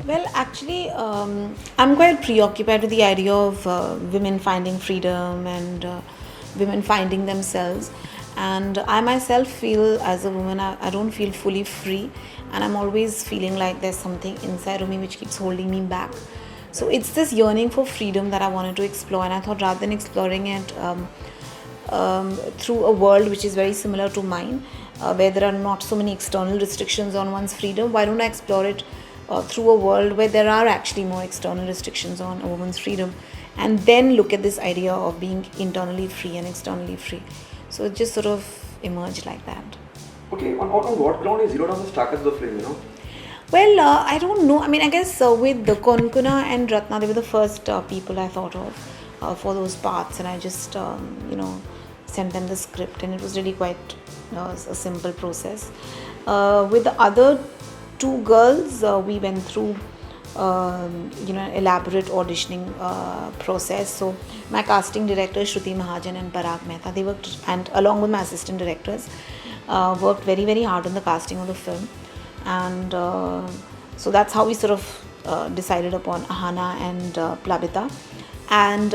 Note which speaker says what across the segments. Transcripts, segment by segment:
Speaker 1: Well, actually, I'm quite preoccupied with the idea of women finding freedom and women finding themselves. And I myself feel, as a woman, I don't feel fully free, and I'm always feeling like there's something inside of me which keeps holding me back. So it's this yearning for freedom that I wanted to explore, and I thought rather than exploring it through a world which is very similar to mine, where there are not so many external restrictions on one's freedom, why don't I explore it through a world where there are actually more external restrictions on a woman's freedom, and then look at this idea of being internally free and externally free. So it just sort of emerged like that.
Speaker 2: Okay, on what ground is Zero Dawn stuck as the film,
Speaker 1: Well, I don't know. I mean, I guess with the Konkuna and Ratna, they were the first people I thought of for those parts, and I just, sent them the script, and it was really quite a simple process. With the other two girls, we went through, elaborate auditioning process. So my casting director, Shruti Mahajan and Parag Mehta, they worked, and along with my assistant directors, worked very, very hard on the casting of the film. And so that's how we sort of decided upon Ahana and Plabita. And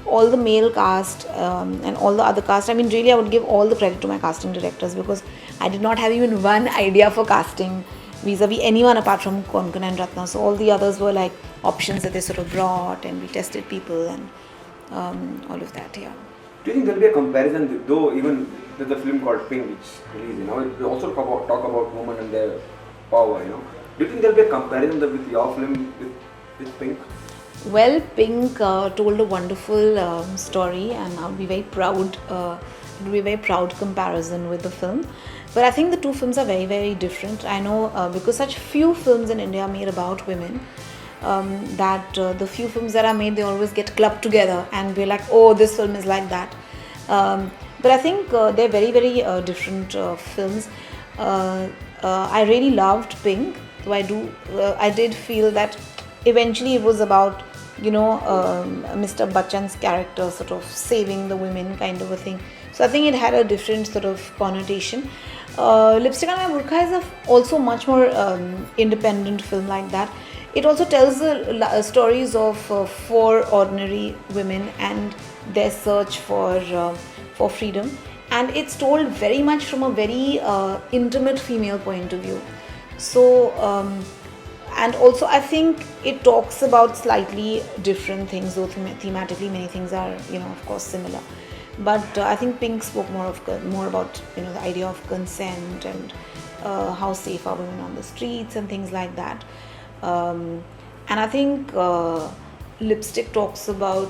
Speaker 1: all the male cast and all the other cast, I mean, really I would give all the credit to my casting directors, because I did not have even one idea for casting vis-a-vis anyone apart from Konkana and Ratna. So all the others were like options that they sort of brought, and we tested people and all of that. Yeah.
Speaker 2: Do you think there'll be a comparison, though even with the film called Pink, which released, it also talk about women and their power, Do you think there'll be a comparison with your film with Pink?
Speaker 1: Well, Pink told a wonderful story, and I'll be very proud. It will be a very proud comparison with the film. But I think the two films are very, very different. I know because such few films in India are made about women, that the few films that are made, they always get clubbed together and we're like, oh, this film is like that. But I think they're very, very different films. I really loved Pink. So I did feel that eventually it was about, Mr. Bachchan's character sort of saving the women kind of a thing. So I think it had a different sort of connotation. Lipstik and My Burkha is also much more independent film like that. It also tells the stories of four ordinary women and their search for freedom, and it's told very much from a very intimate female point of view. So and also I think it talks about slightly different things, though thematically many things are of course similar. But I think Pink spoke more about the idea of consent and how safe are women on the streets and things like that. And I think Lipstik talks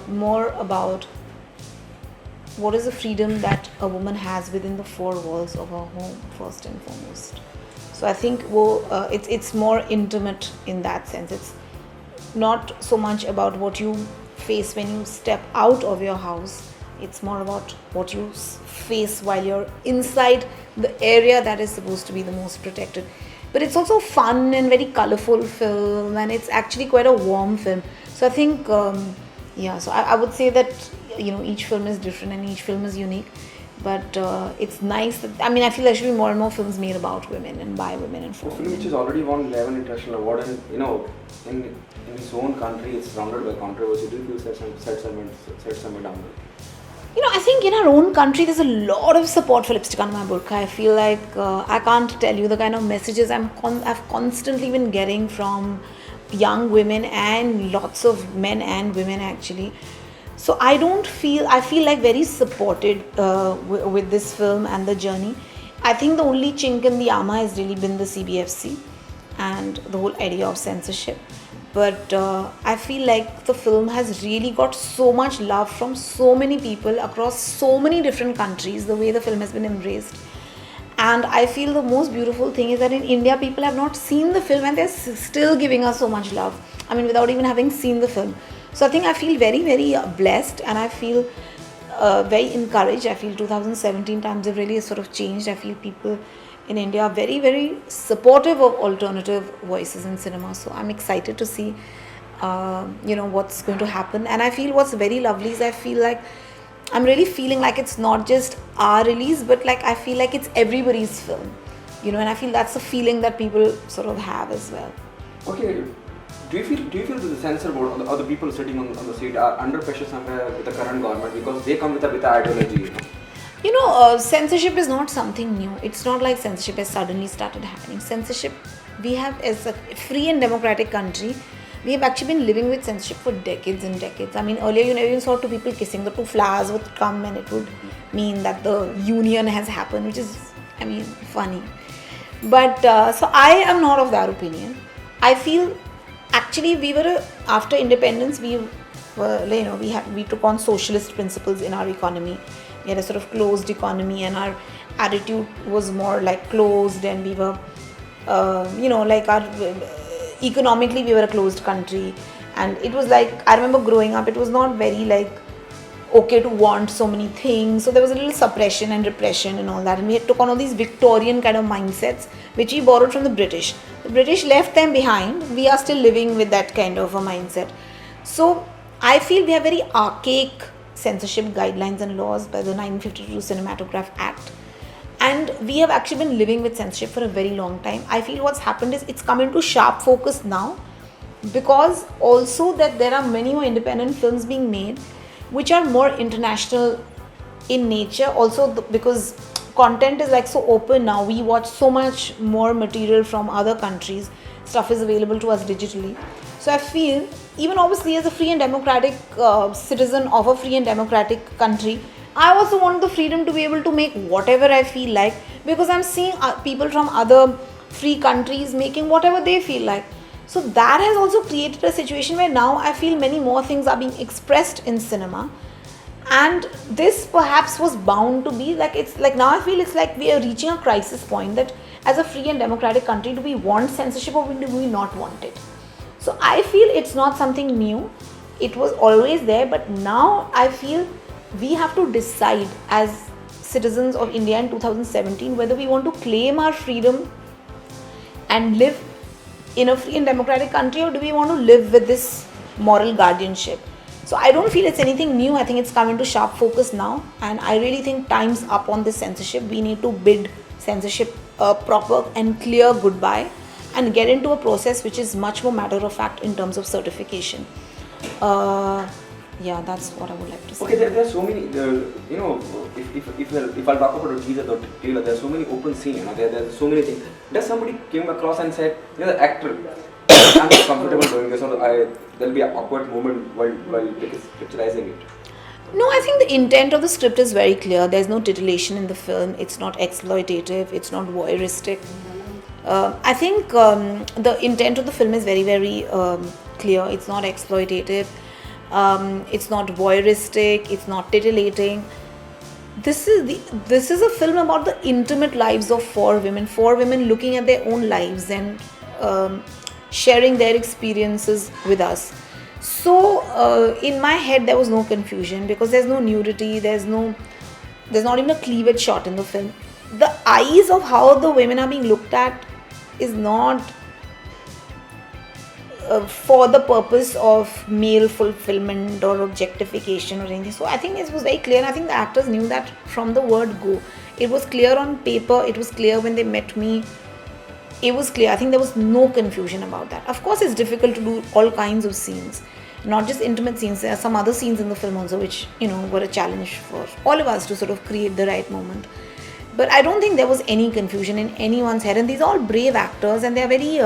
Speaker 1: more about what is the freedom that a woman has within the four walls of her home, first and foremost. So I think it's more intimate in that sense. It's not so much about what you face when you step out of your house. It's more about what you face while you're inside the area that is supposed to be the most protected. But it's also fun and very colorful film, and it's actually quite a warm film. So I think, so I would say that each film is different and each film is unique. But it's nice that, I feel there should be more and more films made about women and by women and for women.
Speaker 2: A film which has already won 11 international awards, and in its own country it's surrounded by controversy. Do you feel set some down?
Speaker 1: I think in our own country there's a lot of support for Lipstik on My Burkha. I feel like I can't tell you the kind of messages I've constantly been getting from young women and lots of men and women actually. So I feel like very supported with this film and the journey. I think the only chink in the armor has really been the CBFC and the whole idea of censorship. But I feel like the film has really got so much love from so many people across so many different countries, the way the film has been embraced. And I feel the most beautiful thing is that in India, people have not seen the film and they're still giving us so much love. Without even having seen the film. So I think I feel very, very blessed, and I feel very encouraged. I feel 2017 times have really sort of changed. I feel people in India are very, very supportive of alternative voices in cinema. So I'm excited to see, what's going to happen. And I feel what's very lovely is I feel like I'm really feeling like it's not just our release, but like I feel like it's everybody's film, and I feel that's the feeling that people sort of have as well.
Speaker 2: Okay, Do you feel that the censor board or the people sitting on the seat are under pressure somewhere with the current government because they come with a ideology, you know?
Speaker 1: Censorship is not something new. It's not like censorship has suddenly started happening. Censorship, we have, as a free and democratic country, we have actually been living with censorship for decades and decades. I mean, earlier you never even saw two people kissing. The two flowers would come and it would mean that the union has happened, which is, I mean, funny. But so I am not of that opinion. I feel actually after independence we took on socialist principles in our economy. We had a sort of closed economy and our attitude was more like closed, and we were economically we were a closed country, and it was like, I remember growing up, it was not very like okay to want so many things, so there was a little suppression and repression and all that, and we took on all these Victorian kind of mindsets which we borrowed from the British left them behind. We are still living with that kind of a mindset. So I feel we have very archaic censorship guidelines and laws by the 1952 Cinematograph Act, and we have actually been living with censorship for a very long time. I feel what's happened is it's come into sharp focus now, because also that there are many more independent films being made which are more international in nature, also because content is like so open now. We watch so much more material from other countries. Stuff is available to us digitally. So I feel, even obviously as a free and democratic citizen of a free and democratic country, I also want the freedom to be able to make whatever I feel like, because I'm seeing people from other free countries making whatever they feel like. So that has also created a situation where now I feel many more things are being expressed in cinema, and this perhaps was bound to be like, it's like now I feel it's like we are reaching a crisis point, that as a free and democratic country, do we want censorship or do we not want it? So I feel it's not something new. It was always there, but now I feel we have to decide as citizens of India in 2017 whether we want to claim our freedom and live in a free and democratic country, or do we want to live with this moral guardianship? So I don't feel it's anything new. I think it's come into sharp focus now, and I really think time's up on this censorship. We need to bid censorship a proper and clear goodbye and get into a process which is much more matter of fact in terms of certification. Yeah, that's what I would like to say.
Speaker 2: Okay, there are so many, if I'll talk about a teaser or trailer, there are so many open scenes, there are so many things. Does somebody came across and said, the actor, I'm not comfortable doing this, or there'll be an awkward moment while picturizing it?
Speaker 1: No, I think the intent of the script is very clear. There's no titillation in the film. It's not exploitative. It's not voyeuristic. I think the intent of the film is very, very clear. It's not exploitative. It's not voyeuristic. It's not titillating. This is a film about the intimate lives of four women looking at their own lives and sharing their experiences with us. So in my head there was no confusion, because there's no nudity, there's not even a cleavage shot in the film. The eyes of how the women are being looked at is not for the purpose of male fulfillment or objectification or anything. So I think it was very clear, and I think the actors knew that from the word go. It was clear on paper, it was clear when they met me, it was clear. I think there was no confusion about that. Of course, it's difficult to do all kinds of scenes, not just intimate scenes. There are some other scenes in the film also which, were a challenge for all of us to sort of create the right moment. But I don't think there was any confusion in anyone's head, and these are all brave actors, and they are very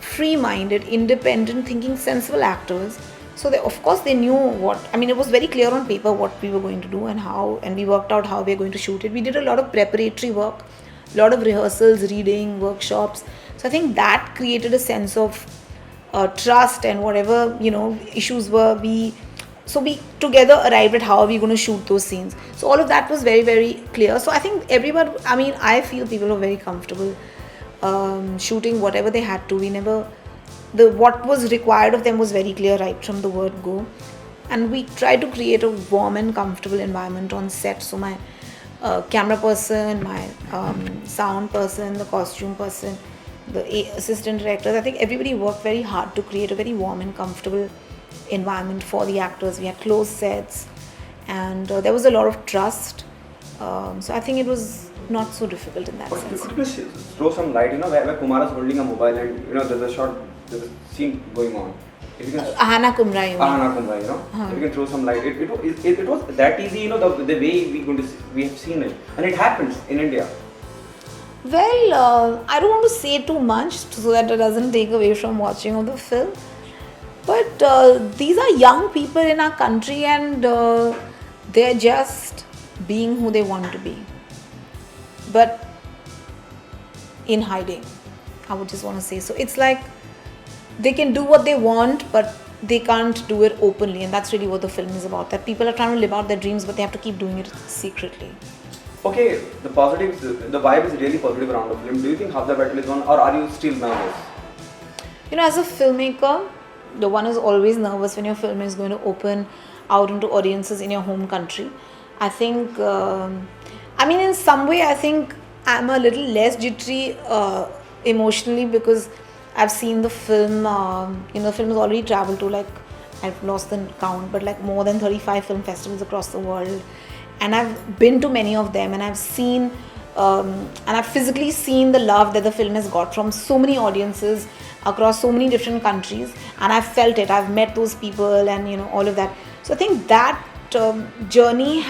Speaker 1: free-minded, independent, thinking, sensible actors. So they knew what, it was very clear on paper what we were going to do and how, and we worked out how we were going to shoot it. We did a lot of preparatory work, a lot of rehearsals, reading, workshops. So I think that created a sense of trust, and whatever, issues were, we together arrived at how are we going to shoot those scenes. So all of that was very, very clear. So I think everyone, I feel people were very comfortable shooting whatever they had to. What was required of them was very clear right from the word go, and we tried to create a warm and comfortable environment on set. So my camera person, my sound person, the costume person, the assistant directors, I think everybody worked very hard to create a very warm and comfortable environment for the actors. We had closed sets, and there was a lot of trust. So I think it was not so difficult in that
Speaker 2: But
Speaker 1: sense.
Speaker 2: could you please throw some light, where Kumara's holding a mobile and, there's a shot, there's a scene going on. If you can,
Speaker 1: Ahana Kumra, you mean?
Speaker 2: Ahana Kumra, if you can throw some light. It was that easy, the way we have seen it. And it happens in India.
Speaker 1: Well, I don't want to say too much so that it doesn't take away from watching of the film. But these are young people in our country, and they're just being who they want to be. But in hiding, I would just want to say. So it's like they can do what they want, but they can't do it openly. And that's really what the film is about. That people are trying to live out their dreams, but they have to keep doing it secretly.
Speaker 2: Okay, the vibe is really positive around the film. Do you think half the battle is won, or are you still nervous?
Speaker 1: As a filmmaker, the one is always nervous when your film is going to open out into audiences in your home country. I think, in some way, I think I'm a little less jittery emotionally because I've seen the film. The film has already traveled to I've lost the count, but more than 35 film festivals across the world. And I've been to many of them, and I've seen and I've physically seen the love that the film has got from so many audiences across so many different countries, and I've felt it. I've met those people, and all of that. So I think that journey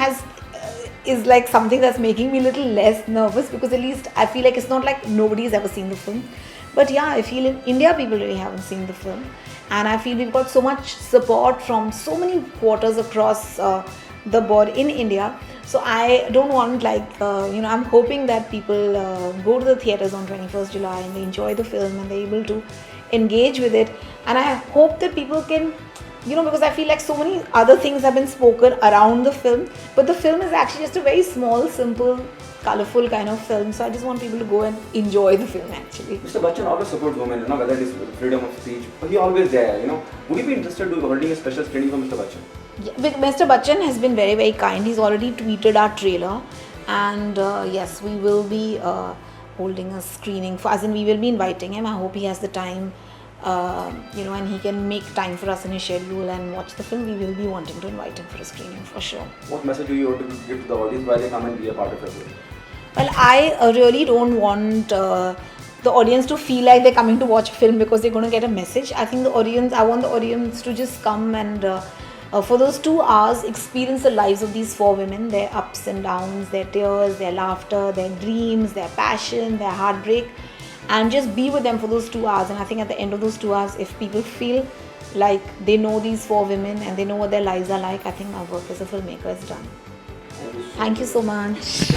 Speaker 1: is like something that's making me a little less nervous, because at least I feel like it's not like nobody's ever seen the film. But yeah, I feel in India people really haven't seen the film, and I feel we've got so much support from so many quarters across the board in India. So I don't want I'm hoping that people go to the theatres on 21st July and they enjoy the film and they're able to engage with it. And I hope that people can, because I feel like so many other things have been spoken around the film, but the film is actually just a very small, simple, colorful kind of film. So I just want people to go and enjoy the film actually.
Speaker 2: Mr. Bachchan always supports women, whether it is freedom of speech. He always there, Would you be interested in holding a special screening for Mr. Bachchan?
Speaker 1: Yeah, Mr. Bachchan has been very, very kind. He's already tweeted our trailer, and yes, we will be holding a screening we will be inviting him. I hope he has the time, and he can make time for us in his schedule and watch the film. We will be wanting to invite him for a screening for sure.
Speaker 2: What message do you want to give to the audience while they come and be a part of it?
Speaker 1: Well, I really don't want the audience to feel like they're coming to watch a film because they're going to get a message. I want the audience to just come and for those 2 hours experience the lives of these 4 women, their ups and downs, their tears, their laughter, their dreams, their passion, their heartbreak, and just be with them for those 2 hours. And I think at the end of those 2 hours, if people feel like they know these 4 women and they know what their lives are like, I think our work as a filmmaker is done. Thank you so much.